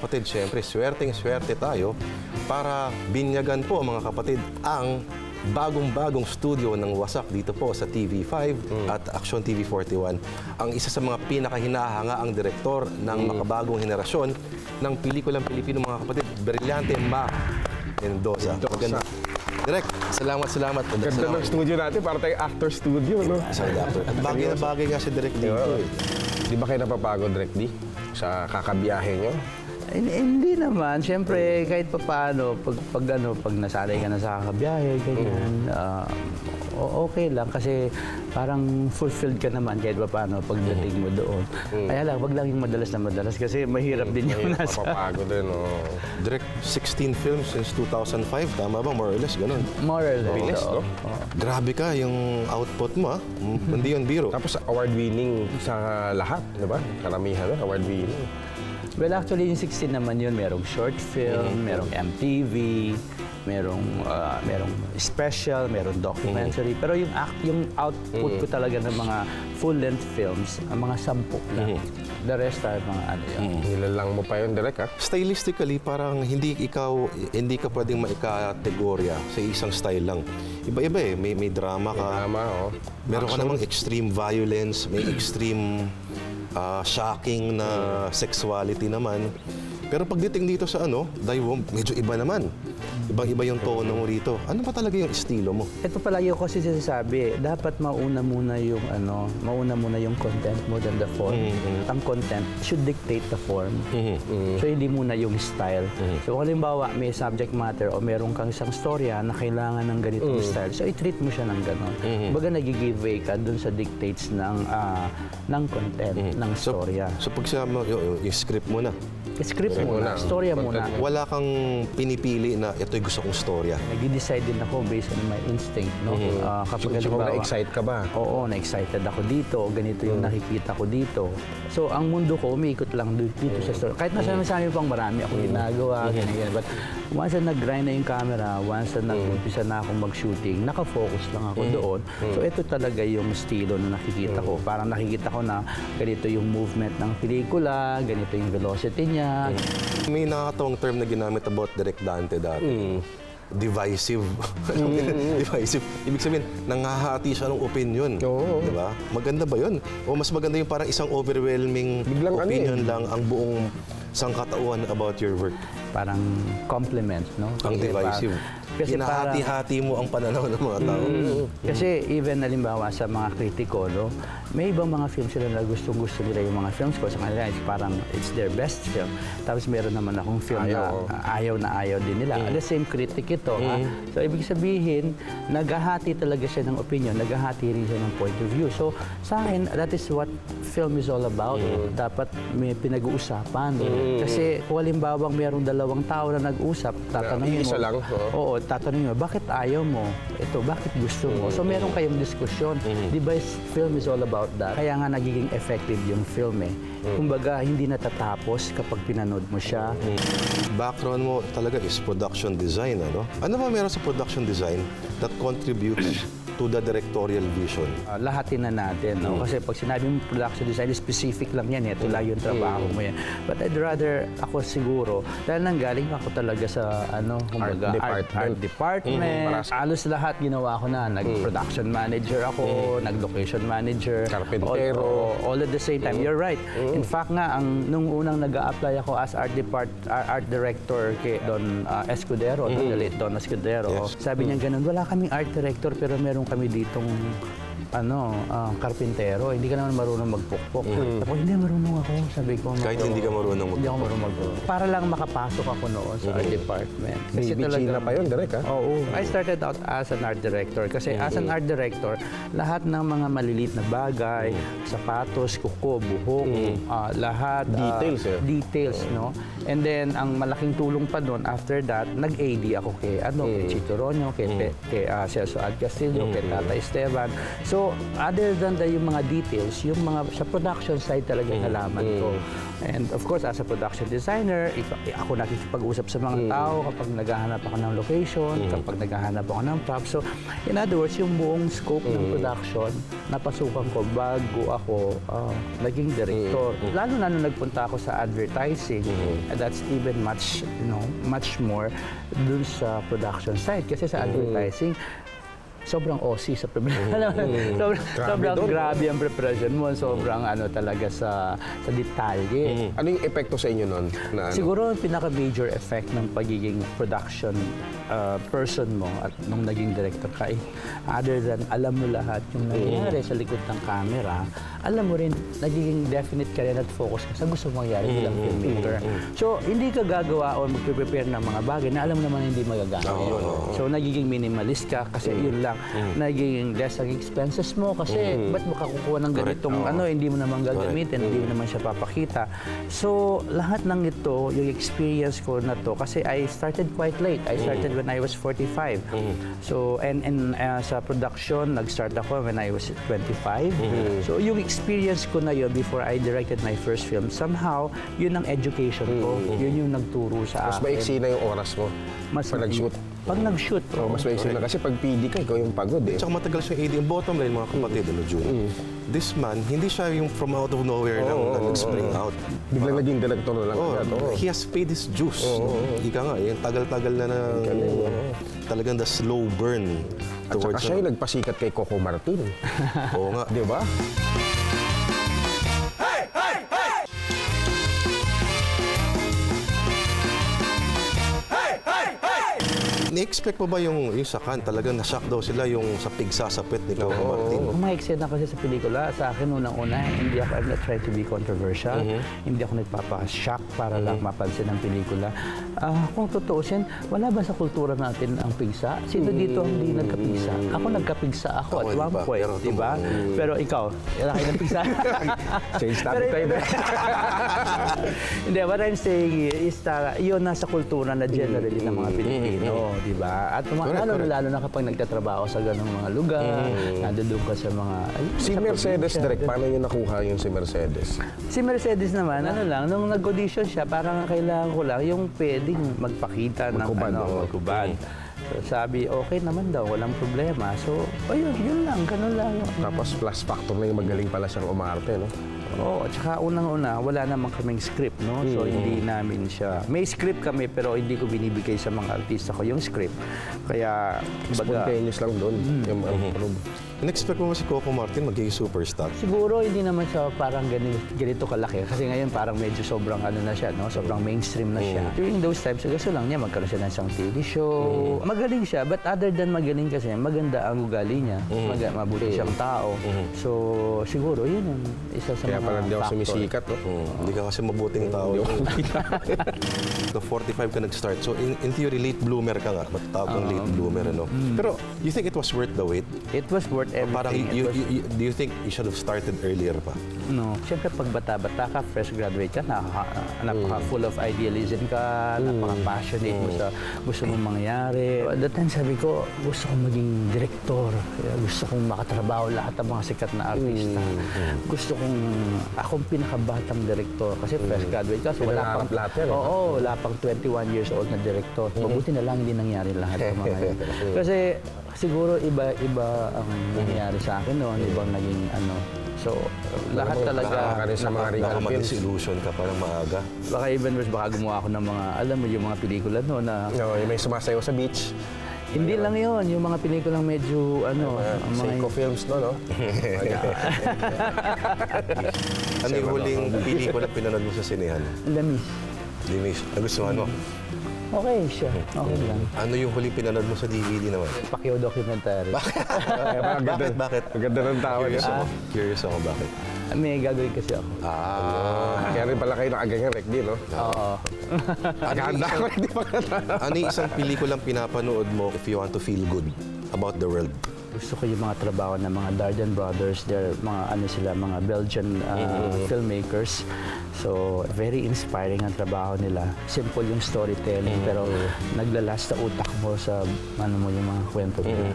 kapatid, siyempre, swerteng-swerte tayo para binyagan po, mga kapatid, ang bagong-bagong studio ng Wasak dito po sa TV5 at Action TV 41. Ang isa sa mga pinakahinahanga ang direktor ng makabagong henerasyon ng pelikulang Pilipino, mga kapatid, Brillante Mac Mendoza. Maganda. Direk, salamat. Ganda ng studio natin, para tayong actor studio, no? At bagay na bagay nga si Direk dito. Di ba kayo napapagod, Direk D? Sa kakabiyahe nyo? Hindi naman. Siyempre, kahit paano, pag nasanay ka na sa kakabiyahe, ganyan, okay lang. Kasi parang fulfilled ka naman kahit paano pagdating mo doon. Kaya lang, wag lang yung madalas na madalas kasi mahirap din yung nasa... Napapagod din, no? Direk, 16 films since 2005. Tama ba? More or less, ganun. More or less. Bilis, no? Grabe ka yung output mo, Hindi yun biro. Tapos award-winning sa lahat, di ba? Karamihan na, award-winning. Well, actually, yung 16 naman yun, merong short film, merong MTV, merong special, merong documentary. Pero yung output ko talaga ng mga full-length films, ang mga 10 lang. The rest are mga ano yun. Nilalang mo pa yun, Direk, ha? Stylistically, parang hindi ka pwedeng maikategorya sa isang style lang. Iba-iba eh. May drama ka. Tama, oh. Meron ka Action. namang extreme violence, may extreme shocking na sexuality naman. Pero pagdating dito sa Daewoo, medyo iba naman. Ibang-iba yung tono mo rito. Ano ba talaga yung estilo mo? Ito palagi ko kasi sinasabi, dapat mauna muna yung content mo than the form. Ang content should dictate the form. So hindi muna yung style. So kung halimbawa may subject matter o meron kang isang storya na kailangan ng ganitong style, so i-treat mo siya ng gano'n. Baga nag-give way ka dun sa dictates ng content, ng storya. So pag yung script mo na, Script muna, storya muna. wala kang pinipili na ito'y gusto kong storya. Nag-decide din ako based on my instinct, no? Kapag Tsaka halimbawa, na-excite ka ba? Oo, na-excited ako dito, ganito yung nakikita ko dito. So, ang mundo ko, umiikot lang dito sa story. Kahit nasabi pang marami ako ginagawa, ganyan. But once na nag-grind na yung camera, once na nag-umpisa na akong mag-shooting, nakafocus lang ako doon. So, ito talaga yung estilo na nakikita ko. Parang nakikita ko na ganito yung movement ng pelikula, ganito yung velocity niya. May nakakatawang term na ginamit about Direk Dante dati. Divisive. Divisive. Ibig sabihin, nanghahati siya ng opinion. Oo. Diba? Maganda ba yun? O mas maganda yung parang isang overwhelming Biglang opinion lang ang buong sangkatauhan about your work? Parang compliment, no? Ang divisive. Kasi parang- Hinahati-hati mo ang pananaw ng mga tao. Kasi even halimbawa sa mga kritiko, no, may ibang mga films sila na gustong-gusto nila yung mga films ko. Sa kanila, parang it's their best film. Tapos meron naman akong film na ayaw din nila. The same critic ito. So ibig sabihin, naghahati talaga siya ng opinion, naghahati rin siya ng point of view. So sa akin, that is what film is all about. Dapat may pinag-uusapan. Kasi kung halimbawa merong dalawang tao na nag-usap, tatanungin mo. Isa lang, Oo, tatanungin mo, bakit ayaw mo? Ito, bakit gusto mo? So meron kayong diskusyon. Di ba, film is all about that. Kaya nga nagiging effective yung film eh. Kumbaga, hindi natatapos kapag pinanood mo siya. Background mo talaga is production design, ano? Ano ba meron sa production design that contributes to the directorial vision? Lahatin na natin, no? Kasi pag sinabi mo production design, specific lang yan. Ito lang yung trabaho mo yan. But I'd rather, ako siguro, dahil nanggaling ako talaga sa, kumbaga, art department. Alos lahat ginawa ko na. Nag-production manager ako, nag-location manager. Karpentero. All at the same time. You're right. In fact nga, nung unang nag-a-apply ako as art director kay Don Escudero, the late Don Escudero, sabi niya ganun, wala kaming art director pero meron kami ditong karpintero. Hindi ka naman marunong magpukpok. Tapos, hindi marunong ako. Sabi ko, Kahit hindi ka marunong hindi ako marunong magpukpok. Para lang makapasok ako noon sa art department. Baby China pa yun, Direk, ha? Oo. I started out as an art director. Kasi as an art director, lahat ng mga maliliit na bagay, sapatos, kuko, buhok, lahat. Details, Details, no? And then, ang malaking tulong pa doon, after that, nag-AD ako kay Chito Ronyo, kay Celso Ad Castillo, kay Tata Esteban. So, So, other than yung mga details, yung mga sa production side talaga nalaman ko. And of course, as a production designer, ako nakikipag-usap sa mga tao kapag naghahanap ako ng location, kapag naghahanap ako ng props. So, in other words, yung buong scope ng production, napasukan ko bago ako naging director. Lalo na nung nagpunta ako sa advertising, that's even much, much more dun sa production side. Kasi sa advertising, sobrang OC sa preparation. sobrang grabe ang preparation mo. Sobrang talaga sa detalye. Ano yung epekto sa inyo nun? Na, ano? Siguro ang pinaka-major effect ng pagiging production person mo at nung naging director ka, other than alam mo lahat yung nangyayari sa likod ng camera, alam mo rin, nagiging definite ka rin at focus ka sa gusto mong mangyari bilang filmmaker. So, hindi ka gagawa o mag-prepare ng mga bagay na alam naman hindi magagamit yun. So, nagiging minimalist ka kasi yun lang. Nagiging less ang expenses mo kasi ba't mo kakukuha ng ganitong hindi mo naman gagamitin, hindi mo naman siya papakita. So, lahat ng ito, yung experience ko na to, kasi I started quite late. I started when I was 45. So, and sa production, nag-start ako when I was 25. So, yung experience ko na yun before I directed my first film, somehow, yun ang education ko. Yun yung nagturo sa Mas akin. maiksi na yung oras mo. Mas pag nag-shoot. Pag nag-shoot, Mas maiksi na kasi pag PD ka, ikaw yung pagod eh. Tsaka matagal siyang AD. Ang bottom line, mga kapatid, June. This man, hindi siya yung from out of nowhere lang na nag-spring out. Biglang naging director na lang. He has paid his dues. Ika nga, yung tagal-tagal na talagang the slow burn At saka towards... siya yung nagpasikat kay Coco Martin. Oo nga. Di ba? Ni-expect mo ba yung sa Cannes, talagang na-shock daw sila yung sa pigsasapit ni Coco Martin? Ang mga eksena kasi sa pelikula, sa akin unang-una, I'm not trying to be controversial. Hindi ako nagpapaka-shock para lang mapansin ang pelikula. Kung tutuusin, wala ba sa kultura natin ang pigsa? Sino dito ang hindi nagkapigsa? Ako nagkapigsa ako at one point, di ba? Pero ikaw, wala kayo ng pigsa. Change topic tayo na. Hindi, what I'm saying is yun nasa kultura na generally ng mga Pilipino, di ba? At lalo na kapag nagtatrabaho sa ganung mga lugar, nandoon ka sa mga... Si Mercedes, direct, paano nyo nakuha yung si Mercedes? Si Mercedes naman, nung nag-audition siya, parang kailangan ko lang yung pwedeng magpakita ng magkubad. So, sabi, okay naman daw, walang problema. So, yun lang, ganun lang. Tapos plus factor na yung magaling pala siyang umarte, no? Oo, at saka unang-una, wala naman kaming script, no? So, hindi namin siya... May script kami, pero hindi ko binibigay sa mga artista ko yung script. Kaya, Spontaneous lang doon. In-expect mo ba si Coco Martin magiging superstar? siguro hindi naman siya parang ganito kalaki. Kasi ngayon parang medyo sobrang na siya, no? Sobrang mainstream na siya. During those times, gusto lang niya magkaroon siya ng isang TV show. Magaling siya, but other than magaling kasi, maganda ang ugali niya. Mabuti siyang tao. So, siguro yun yung isa sa Kaya mga parang di ako factor. sumisikat, no? Hindi ka kasi mabuting tao. No, 45 ka nag-start. So, in theory, late bloomer ka nga. Matatawag kang late bloomer, ano? Pero, you think it was worth the wait? It was worth everything. Parang, do you think you should have started earlier pa? No. Siyempre, pag bata-bata ka, fresh graduate ka, napaka-full of idealism ka, napaka-passionate mo sa gusto mong mangyari. At that time, sabi ko, gusto kong maging direktor. Kaya gusto kong makatrabaho lahat ng mga sikat na artista. Gusto kong, akong pinakabatang direktor. Kasi fresh graduate ka, so wala pang, wala pang 21 years old na direktor. Mabuti na lang hindi nangyari lahat ng mga yun. Kasi, siguro iba ang nangyari sa akin noon, ibang naging So, lahat talaga... Sa mga real Baka films. mag-disillusion ka parang maaga. Baka even worse, baka gumawa ako ng mga, alam mo, yung mga pelikula no, na... Yung may sumasayaw sa beach. Hindi lang yon yung mga pelikulang medyo, ang mga... Seiko Films, no? Ano yung huling pelikula pinanood mo sa sinehan? Lamis. Dinis, nagustuhan mo? Okay siya. Okay lang. Ano yung huling pinanood mo sa DVD naman? Pacquiao documentary. Bakit? Ang ganda ng tao niya. Curious ako bakit. May gagawin kasi ako. Kaya rin pala kayo nakaganyan, Rekdi, no? Oo. Aganda ko, hindi pa Ano yung isang pelikulang pinapanood mo if you want to feel good about the world? Gusto ko yung mga trabaho ng mga Dardenne Brothers. They're mga Belgian filmmakers. So, very inspiring ang trabaho nila. Simple yung storytelling, pero naglalast sa utak mo sa yung mga kwento nila.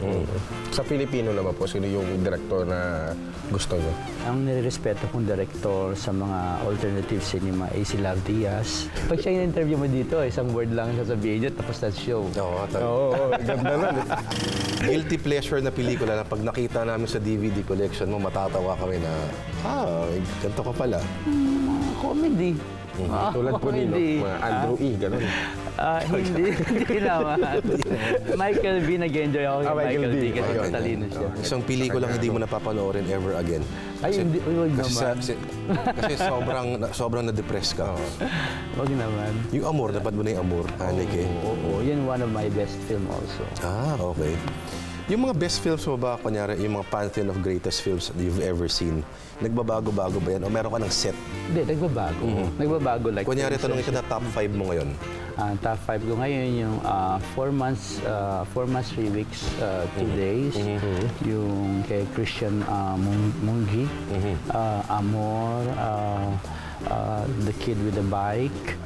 Sa Filipino naman po, sino yung director na gusto nyo? Ang nirerespeto kong director sa mga alternative cinema ay si Lav Diaz. Pag siya in-interview mo dito, isang word lang sasabihin niya, tapos na show. Oo, Oo, ganda nun. guilty pleasure na pelikula na pag nakita namin sa DVD collection mo, matatawa kami na, ganito ka pala. Comedy. Tulad po nino, mga Andrew E, gano'n. Hindi naman. Michael B. Nag-enjoy ako kay Michael B. Kasi Ayun. matalino siya. Isang pelikulang hindi mo napapanoorin ever again. Ay, hindi. Huwag naman. Kasi sobrang na-depress ka. Huwag naman. Yung Amor, napad mo na yung Amor, Haneke. Oo, yan one of my best film also. Okay. Yung mga best films mo ba, kunyari, yung mga pantheon of greatest films that you've ever seen, nagbabago-bago ba yan? O meron ka ng set? Hindi, nagbabago. Nagbabago like... Kunyari, tanongin ka na top 5 mo ngayon. Top 5 ko ngayon yung 4 months, 3 weeks, 2 days. Yung kay Christian Mungi, Amor, The Kid with the Bike.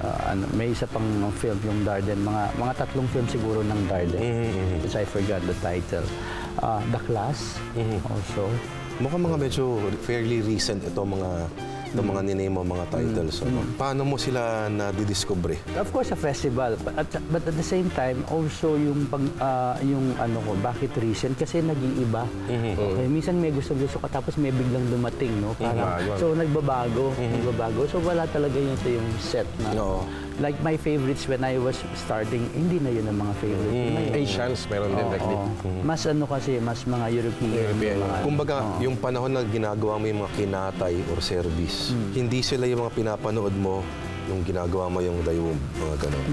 May isa pang film yung Dardenne. Mga 3 film siguro ng Dardenne. Which I forgot the title. The Class also. Mukhang mga medyo fairly recent itong mga niname mo, mga titles. Paano mo sila nadidiscover? Of course, a festival. But at the same time, also yung bakit recent? Kasi nag-iiba. Okay, minsan may gusto-gusto ka, tapos may biglang dumating, no? Parang, so, nagbabago. So, wala talaga yung set na. No. Like my favorites when I was starting, hindi na yun ang mga favorite. Asians, meron din like Mas mas mga European. Kumbaga, yung panahon na ginagawa mo yung mga kinatay or service, hindi sila yung mga pinapanood mo yung ginagawa mo yung dayum, mga gano'n.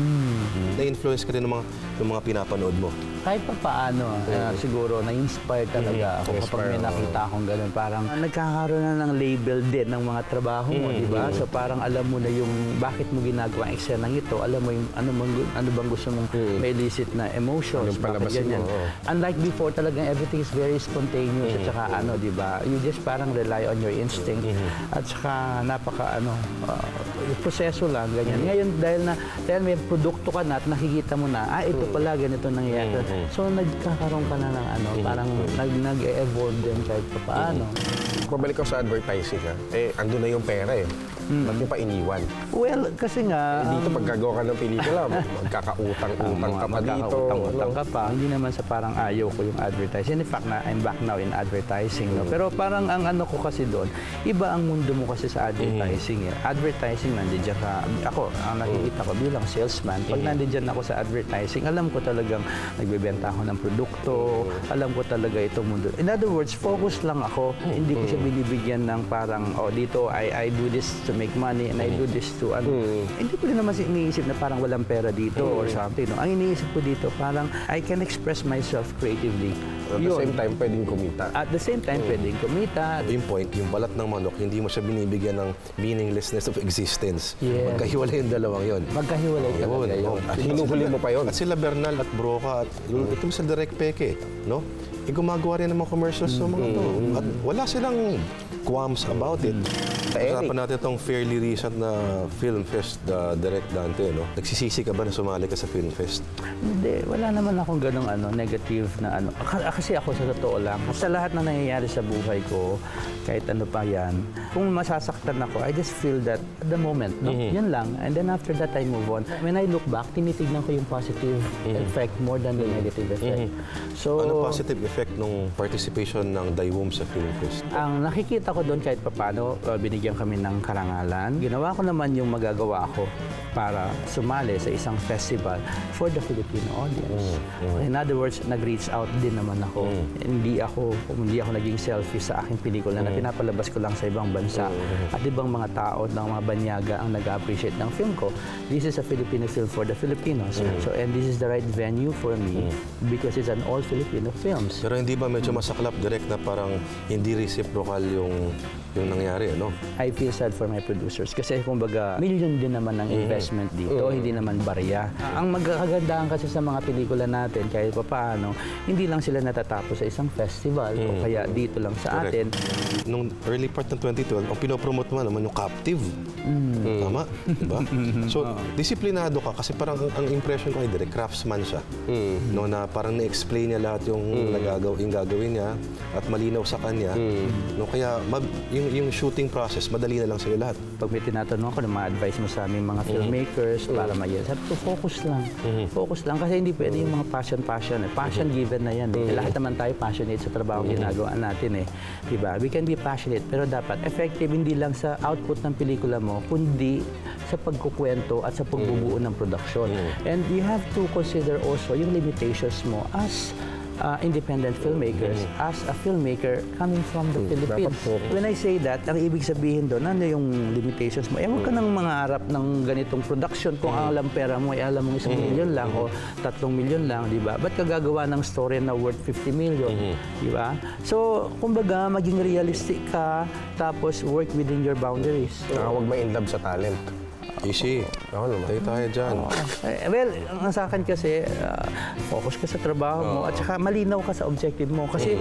Na-influence ka rin ng mga pinapanood mo. Kahit pa paano, siguro, na-inspire talaga ako kapag may nakita akong gano'n. Parang nagkakaroon na ng label din ng mga trabaho mo, di ba? So parang alam mo na yung bakit mo ginagawa ang eksenang ito, alam mo yung ano bang gusto mong ma-elicit na emotions. Yung palabas ganyan. mo, Unlike before, talagang everything is very spontaneous at saka di ba? You just parang rely on your instinct at saka yung proseso lang, ganyan. Ngayon, dahil may produkto ka na at nakikita mo na, ito pala, ganito nangyayari. So, nagkakaroon ka na ng parang nag-e-evolve din kahit pa paano. Pabalik ko sa advertising, andun na yung pera eh. Ba't mo pa iniwan? Well, kasi nga... Dito, pag gagawa ka ng pelikula, magkakautang-utang ka pa dito. Magkakautang ka pa. Hindi naman sa parang ayaw ko yung advertising. In fact, I'm back now in advertising. No? Pero parang ang ko kasi doon, iba ang mundo mo kasi sa advertising. Advertising, nandiyan ka. Ako, ang nakikita ko bilang salesman, pag nandiyan ako sa advertising, alam ko talagang nagbebenta ako ng produkto, alam ko talaga itong mundo. In other words, focus lang ako. Hindi ko siya binibigyan ng parang, dito, I do this to make money and I do this to hindi ko rin naman iniisip na parang walang pera dito or something. No? Ang iniisip ko dito, parang I can express myself creatively. At the same time, pwedeng kumita. At the same time, pwedeng kumita. Yung point, yung balat ng manok, hindi mo siya binibigyan ng meaninglessness of existence. Yes. Magkahiwalay yung dalawang yon. Magkahiwalay talaga yun. At Hinuhuli mo pa yun. At sila Bernal at Broca at ito sa Direct Peke, no? Gumagawa rin ng mga commercials sa mga to. At wala silang qualms about it. Usapan natin itong fairly recent na Film Fest, Direct Dante, no? Nagsisisi ka ba na sumali ka sa Film Fest? Hindi, wala naman akong ganong negative na Kasi ako sa totoo lang, sa lahat na nangyayari sa buhay ko, kahit ano pa yan, kung masasaktan ako, I just feel that at the moment, no? Yun lang. And then after that, I move on. When I look back, tinitignan ko yung positive effect more than the negative effect. So, Anong positive effect nung participation ng Daywom sa Film Fest? ang nakikita ko doon kahit papano, binigyan kami ng karangalan. Ginawa ko naman yung magagawa ko para sumali sa isang festival for the Filipino audience. In other words, nag-reach out din naman ako. Hindi ako naging selfish sa aking pelikula na pinapalabas ko lang sa ibang bansa. At ibang mga tao ng mga banyaga ang nag-appreciate ng film ko. This is a Filipino film for the Filipinos. So, and this is the right venue for me because it's an all Filipino films. Pero hindi ba medyo masaklap direct na parang hindi reciprocal yung yung nangyari, ano? I feel sad for my producers kasi kumbaga million din naman ang investment dito, hindi naman barya. Ang magkagandahan kasi sa mga pelikula natin kahit pa paano, hindi lang sila natatapos sa isang festival o kaya dito lang sa Correct. atin. Nung early part ng 2012, ang pinopromote mo naman yung Captive. Tama? Diba? So, disiplinado ka kasi parang ang impression ko ay direct craftsman siya. No, na parang na-explain niya lahat yung yung gagawin niya at malinaw sa kanya. No, kaya yung shooting process, madali na lang sa'yo lahat. Pag may tinatanong ako ng mga advice mo sa aming mga filmmakers para sabi ko, focus lang. Focus lang kasi hindi pwede yung mga passion. Passion given na yan. Lahat naman tayo passionate sa trabaho ginagawa natin eh. Diba? We can be passionate pero dapat effective hindi lang sa output ng pelikula mo, kundi sa pagkukwento at sa pagbubuo ng production. And you have to consider also yung limitations mo as independent filmmakers, as a filmmaker coming from the Philippines. When I say that, ang ibig sabihin doon, ano yung limitations mo? Huwag ka nang mangarap ng ganitong production kung ang alam pera mo, alam mo 1 million lang o 3 million lang, di ba? Ba't ka gagawa ng story na worth 50 million? Di ba? So, kumbaga, maging realistic ka, tapos work within your boundaries. Huwag ma-inlove sa talent. Easy. Tayo dyan. Well, ang sa akin kasi, focus ka sa trabaho mo at saka malinaw ka sa objective mo. Kasi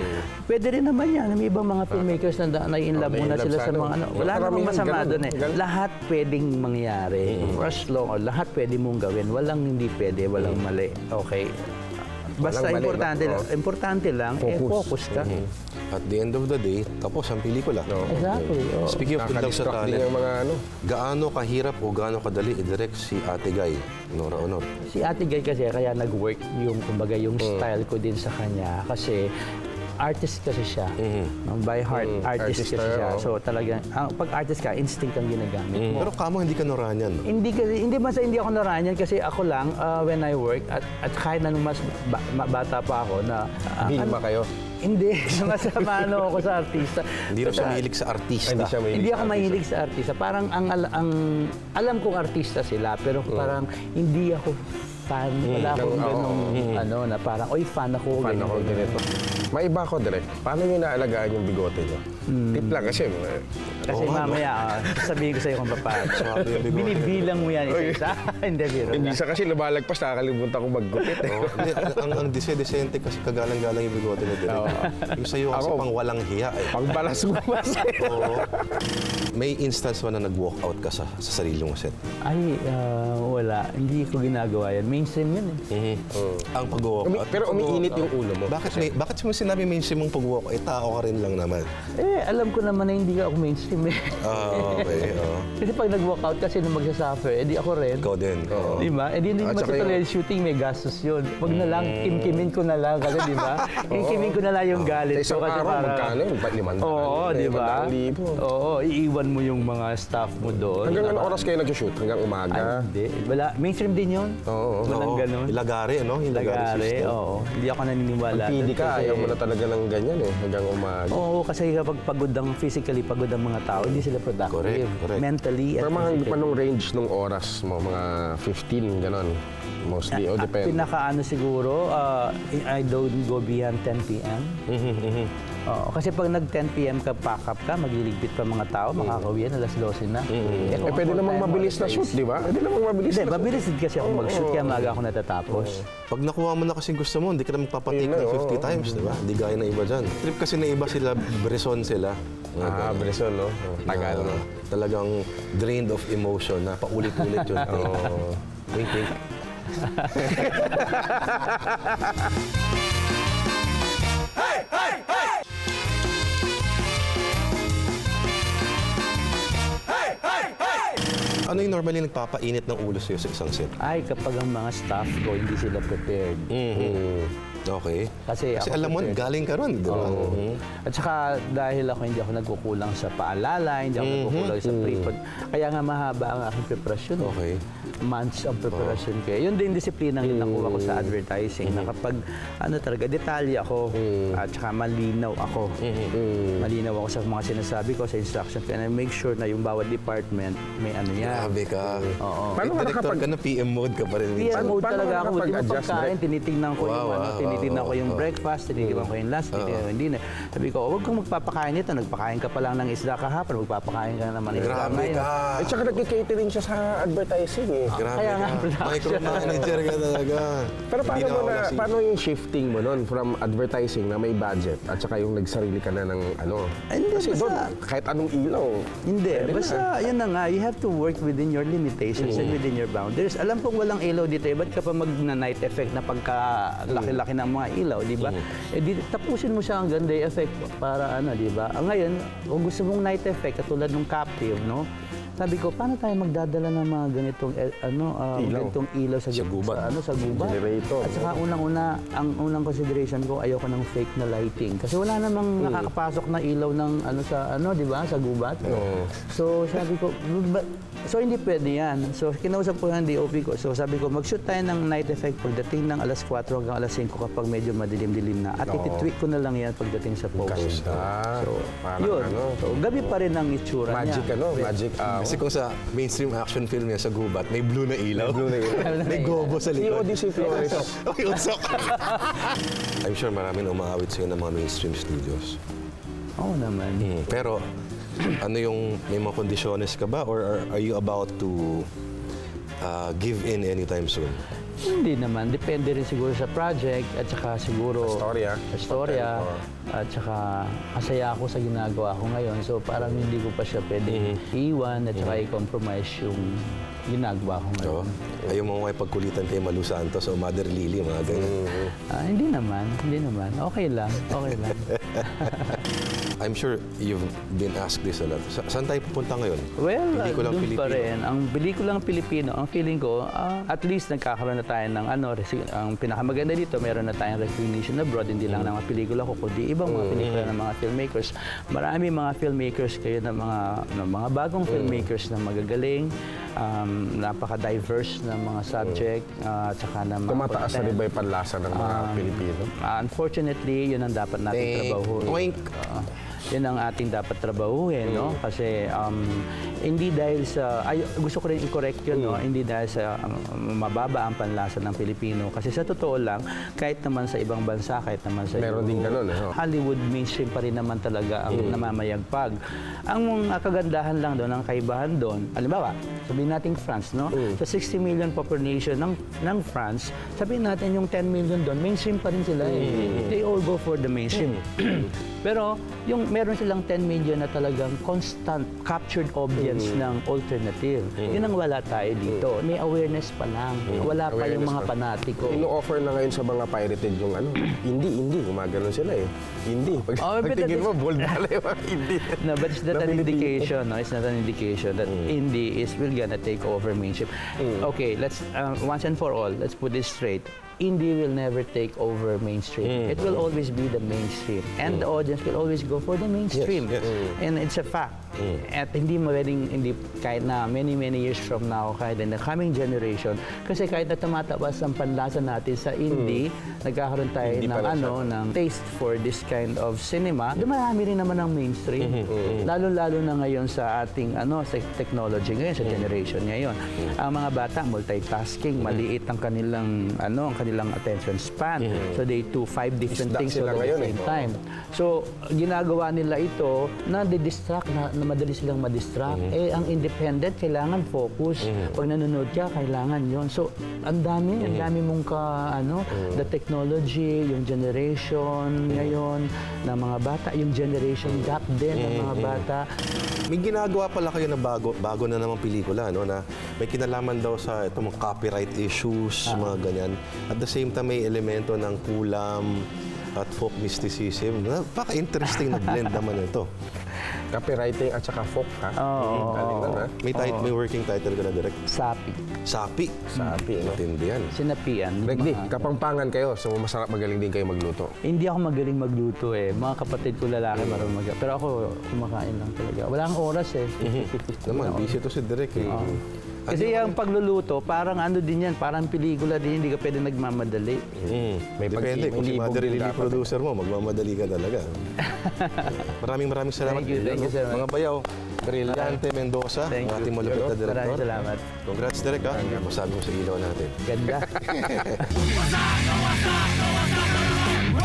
pwede rin naman yan. May ibang mga filmmakers na na-in-love mo na sila sa mga ano. Wala namang masama doon eh. Lahat pwedeng mangyari. For as long, or lahat pwede mong gawin. Walang hindi pwede, walang mali. Okay? Basta Walang mali, importante lang, focus ka. At the end of the day, tapos ang pelikula. Exactly. Oh. Speaking of lang sa Nakadistract din talent, yung mga ano. gaano kahirap o gaano kadali i-direct si Ate Guy, Nora Honor? Si Ate Guy kasi kaya nag-work yung kumbaga yung style ko din sa kanya kasi artist kasi siya. By heart, artist kasi siya. So talagang pag artist ka, instinct ang ginagamit mo. Pero kamo hindi ka Noranian. No? Hindi ako naranyan kasi ako lang when I work at kahit na nung mas bata pa ako na Hindi ba kayo? hindi masama ako sa artista. Hindi rin siya mahilig sa artista. Hindi siya Hindi ako mahilig sa artista. Parang ang alam kong artista sila pero parang hindi ako fan. Wala akong ganung ano na parang oy fan ako. Fan ako ganito. Maiba ako direct. Paano nyo naalagaan yung bigote nyo? Tip lang kasi. Kasi mamaya, sabihin ko sa iyo kung paano. Binibilang mo yan isa-isa. Hindi, biro Hindi lang. sa kasi lumalagpas, nakakalimutan ko maggupit eh. Hindi, ang dise-decente kasi kagalang-galang yung bigote na direct. Yung sa'yo kasi Ako, pang walang hiya eh. Pagbalas mo kasi. Oo. May instance ba na nag-walk out ka sa sarili mong set? Ay, wala. Hindi ko ginagawa yan. Mainstream yun eh. Ang pag-walk out. Pero umiinit yung ulo mo. Bakit mo sinabi mainstream mong pag-walk out? Eh, tao ka rin lang naman. Alam ko naman na hindi ako mainstream eh. Okay. Kasi pag nag-walkout kasi nung magsasuffer, edi ako rin. Ikaw din. Di ba? Eh di hindi At saka matutuloy yung shooting, may gastos yun. Wag na lang, kimkimin ko na lang kasi di ba? Kimkimin ko na lang yung galit Sa isang ko kasi araw, para... magkano yun? 500. Oo, di ba? 500,000. Oo, iiwan mo yung mga staff mo doon. Hanggang anong oras kayo nag-shoot? Hanggang umaga? Ay, hindi. Wala. Mainstream din yun. Oo. Walang ganun. Ilagari, ano? Lagari, system. oo. Hindi ako naniniwala. Pag pili doon ka, kasi- ayaw mo na talaga ng ganyan eh. Hanggang umaga. Oo, kasi kapag physically pagod ang mga tao, hindi sila productive. Correct. Mentally at Pero mga physically. panong range ng oras mo? Mga 15, ganon. Mostly, o depende. Pinakaano siguro, I don't go beyond 10 p.m. Oo, kasi pag nag-10 p.m. ka, pack up ka, magliligpit pa mga tao, makakauwi yan, alas 12 na. Eh, pwede namang mabilis na shoot, di ba? Pwede namang mabilis Hindi, na shoot. mabilis din kasi ako mag-shoot, kaya maaga ako natatapos. Pag nakuha mo na kasi gusto mo, hindi ka na magpapatake ng 50 times, di ba? Hindi gaya na iba dyan. Trip kasi na iba sila, Bresson sila. Bresson, no? Tagal, no? Talagang drained of emotion na paulit-ulit yung take. Wink, wink. Ano yung normally nagpapainit ng ulo sa'yo sa isang set? Ay, kapag ang mga staff ko, hindi sila prepared. Okay. Kasi ako alam mo, prepared. galing ka ron, di ba? At saka dahil hindi ako nagkukulang sa paalala, hindi ako nagkukulang sa pre-pod. Kaya nga mahaba ang aking preparasyon. Okay. Months of preparation kaya. Yun din disiplina yung nakuha ko sa advertising. Na kapag talaga, detalye ako at saka malinaw ako. Malinaw ako sa mga sinasabi ko, sa instruction ko. And I make sure na yung bawat department may ano yan. Grabe ka. Oo. Paano ka Director nakapag- ka na PM mode ka pa rin. PM mode Paano talaga ka ako. Hindi mo nakapag-adjust, pagkain, tinitingnan ko yung Wow, ano, wow, tinitignan ko yung breakfast, tinitignan ko yung lunch, tinitignan ko yung dinner. Sabi ko, huwag kang magpapakain nito. Nagpakain ka pa lang ng isda kahapon, magpapakain ka naman ng isda Grabe ngayon. ka. At saka nagki-catering siya sa advertising eh. Grabe Kaya nga, ka. production. Micromanager ka talaga. Pero Hindi na ako lasing. paano yung shifting mo nun from advertising na may budget at saka yung nagsarili ka na ng ano? Hindi, Kasi basta- doon, kahit anong ilaw. Hindi, pwede basta yun na nga, you have to work within your limitations and within your boundaries. Alam kong walang ilaw dito, ba't ka pa mag-night effect na pagka-laki-laki ng mga ilaw, di ba? Eh, tapusin mo siya hanggang day effect para ano, di ba? Ngayon, kung gusto mong night effect, katulad ng captive, no? Sabi ko, paano tayo magdadala ng mga ganitong ganitong ilaw sa gubat. sa gubat? Generator, At saka ang unang consideration ko, ayoko ng fake na lighting. Kasi wala namang nakakapasok na ilaw ng di ba, sa gubat. So sabi ko, so hindi pwede yan. So kinausap ko yung DOP ko. So sabi ko, mag-shoot tayo ng night effect pagdating ng alas 4 hanggang alas 5 kapag medyo madilim-dilim na. At iti-tweak ko na lang yan pagdating sa post. Ganda. So, Parang yun. ano, So, gabi pa rin ang itsura magic niya. magic. Kasi kung sa mainstream action film niya sa gubat, may blue na ilaw. Blue na ilaw. May gobo sa likod. EOD si Flores. Ay, usok. I'm sure maraming umaawit sa'yo ng mga mainstream studios. Oo naman. Pero, ano yung, may mga kondisyones ka ba? Or are you about to give in anytime soon? Hindi naman. Depende rin siguro sa project at saka siguro Storya. sa storya at saka masaya ako sa ginagawa ko ngayon. So parang hindi ko pa siya pwede iwan at saka i-compromise yung ginagawa ko ngayon. So, ayaw mo makipagkulitan kay Malu Santos o Mother Lily, mga ganyan. Hindi naman. Okay lang. I'm sure you've been asked this a lot. Saan tayo pupunta ngayon? Well, Pelikulang doon pa Pilipino. rin. Ang pelikulang Pilipino, ang feeling ko, at least nagkakaroon na tayo ng ang pinakamaganda dito, meron na tayong recognition abroad, hindi lang ng mga pelikula ko, kundi ibang mga pelikula ng mga filmmakers. Marami mga filmmakers kayo ng mga bagong filmmakers na magagaling, napaka-diverse na mga subject, at saka na mga Tumataas na content. rin ba yung panlasa ng mga Pilipino? Unfortunately, yun ang dapat natin trabahuhin. Oink. Yun ang ating dapat trabahuhin, no? Kasi hindi dahil sa, gusto ko rin i-correct yun, no? Hindi dahil sa mababa ang panlasa ng Pilipino. Kasi sa totoo lang, kahit naman sa ibang bansa, kahit naman sa Meron din ganun, eh, no? Hollywood mainstream pa rin naman talaga ang namamayagpag. Ang kagandahan lang doon, ang kaibahan doon, halimbawa, sabihin natin France, no? Sa 60 million population ng France, sabihin natin yung 10 million doon, mainstream pa rin sila. They all go for the mainstream. Pero yung meron silang 10 million na talagang constant captured audience ng alternative. Yun ang wala tayo dito. May awareness pa lang. Wala pa yung mga panatiko. Ino-offer na ngayon sa mga pirated yung indie. Gumagano'n sila eh. Indie. Oh, but Pagtingin that mo, bold na lang yung mga indie. No, but it's not Na an Pilipino. indication. No, it's not an indication that indie is will gonna take over mainstream. Okay, let's once and for all, let's put this straight. Indie will never take over mainstream. It will always be the mainstream, and the audience will always go for the mainstream. Yes, yes. And it's a fact. At hindi kahit na many years from now, kahit in the coming generation, kasi kahit na tumataas ang panlasa natin sa indie, nagkakaroon tayo Hindi ng pala siya. ng taste for this kind of cinema. Dumarami rin naman ang mainstream. Lalo-lalo na ngayon sa ating sa technology ngayon, sa generation ngayon. Ang mga bata multitasking, maliit ang kanilang attention span. So they do 5 different Isda things sila at the ngayon, same eh. time. So ginagawa nila ito na distract na madali silang ma-distract. Ang independent kailangan focus. Pag nanonood ka, kailangan 'yon. So ang dami mong the technology, yung generation ngayon ng mga bata, yung generation gap din ng mga bata. May ginagawa pala kayo na bago na namang pelikula, no? Na may kinalaman daw sa itong mga copyright issues, mga ganyan. At the same time, may elemento ng kulam at folk mysticism. Napaka-interesting na blend naman ito. Copywriting at saka folk, ha? Oo. Galing nun, ha? May working title ka na direct. Sapi. Sapi. Sapi, no? Matindi yan. Sinapian. Direk di, kapampangan kayo, so masarap magaling din kayo magluto. Hindi ako magaling magluto eh. Mga kapatid ko lalaki marunong mag. Pero ako kumakain lang talaga. Wala akong oras eh. Naman, busy to si Direk. Eh. Kasi yung pagluluto, parang din yan, parang pelikula din, hindi ka pwede nagmamadali. May Depende, kung si libog Mother din Lily dapat. producer mo, magmamadali ka talaga. Maraming salamat. Thank you so much. Mga bayaw, Brillante Mendoza, Thank ang you. ating malupit na director. Maraming salamat. Congrats, Direk, ha? Masabi mo sa ilaw natin. Ganda. Wasak!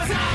What's up?